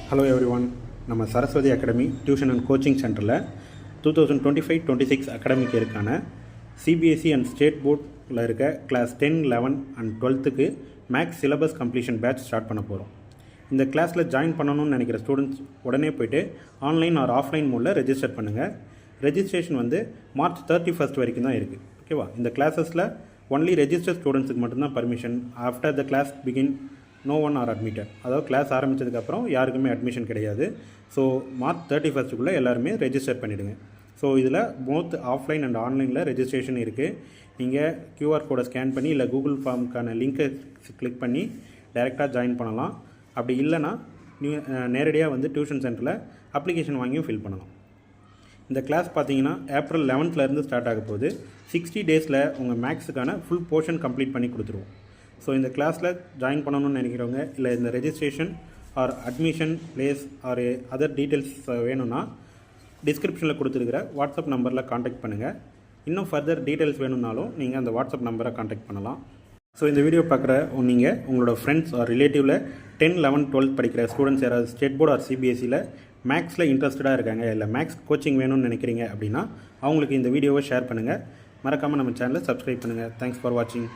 Hello everyone. நம்ம Saraswati academy tuition and coaching சென்டரில் 2025-26 academic இயருக்கான சிபிஎஸ்சி அண்ட் ஸ்டேட் போர்டில் இருக்க கிளாஸ் 10, 11 அண்ட் 12க்கு max syllabus completion batch start பண்ண போகிறோம். இந்த கிளாஸில் ஜாயின் பண்ணணும்னு நினைக்கிற ஸ்டூடெண்ட்ஸ் உடனே போய்ட்டு ஆன்லைன் ஆர் ஆஃப்லைன் மோடில் ரெஜிஸ்டர் பண்ணுங்கள். ரெஜிஸ்ட்ரேஷன் வந்து March 31 வரைக்கும் தான் இருக்குது. ஓகேவா? இந்த கிளாஸஸில் ஒன்லி ரெஜிஸ்டர் ஸ்டூடெண்ட்ஸுக்கு மட்டும்தான் permission. After the class begin no one are admitted. அதாவது கிளாஸ் ஆரம்பித்ததுக்கப்புறம் யாருக்குமே அட்மிஷன் கிடையாது. ஸோ March 31 எல்லாருமே ரெஜிஸ்டர் பண்ணிவிடுங்க. ஸோ இதில் போத் ஆஃப்லைன் அண்ட் ஆன்லைனில் ரெஜிஸ்ட்ரேஷன் இருக்குது. நீங்கள் QR கோடை ஸ்கேன் பண்ணி இல்லை கூகுள் ஃபார்முக்கான லிங்க்கை கிளிக் பண்ணி டைரெக்டாக ஜாயின் பண்ணலாம். அப்படி இல்லைனா நேரடியாக வந்து டியூஷன் சென்டரில் அப்ளிகேஷன் வாங்கியும் ஃபில் பண்ணலாம். இந்த கிளாஸ் பார்த்தீங்கன்னா April 11 ஸ்டார்ட் ஆக போகுது. 60 டேஸில் உங்கள் மேக்ஸுக்கான ஃபுல் போர்ஷன் கம்ப்ளீட் பண்ணி கொடுத்துருவோம். ஸோ இந்த கிளாஸில் ஜாயின் பண்ணணும்னு நினைக்கிறவங்க இல்லை இந்த registration or admission place or other details வேணும்னா டிஸ்கிரிப்ஷனில் கொடுத்துருக்கிற வாட்ஸ்அப் நம்பரில் காண்டாக்ட் பண்ணுங்கள். இன்னும் ஃபர்தர் டீட்டெயில்ஸ் வேணும்னாலும் நீங்கள் அந்த வாட்ஸ்அப் நம்பரை காண்டாக்ட் பண்ணலாம். ஸோ இந்த வீடியோ பார்க்குற நீங்கள் உங்களோட ஃப்ரெண்ட்ஸ் ஆர் ரிலேட்டிவில் 10, 11, 12 படிக்கிற ஸ்டூடெண்ட்ஸ் யாராவது ஸ்டேட் போர்டு ஆர் சிபிஎஸ்சியில் மேக்ஸில் இன்ட்ரெஸ்டடாக இருக்காங்க இல்லை மேக்ஸ் கோச்சிங் வேணும்னு நினைக்கிறீங்க அப்படின்னா அவங்களுக்கு இந்த வீடியோவை ஷேர் பண்ணுங்கள். மறக்காமல் நம்ம சேனலை சப்ஸ்கிரைப் பண்ணுங்கள். தேங்க்ஸ் ஃபார் வாட்சிங்.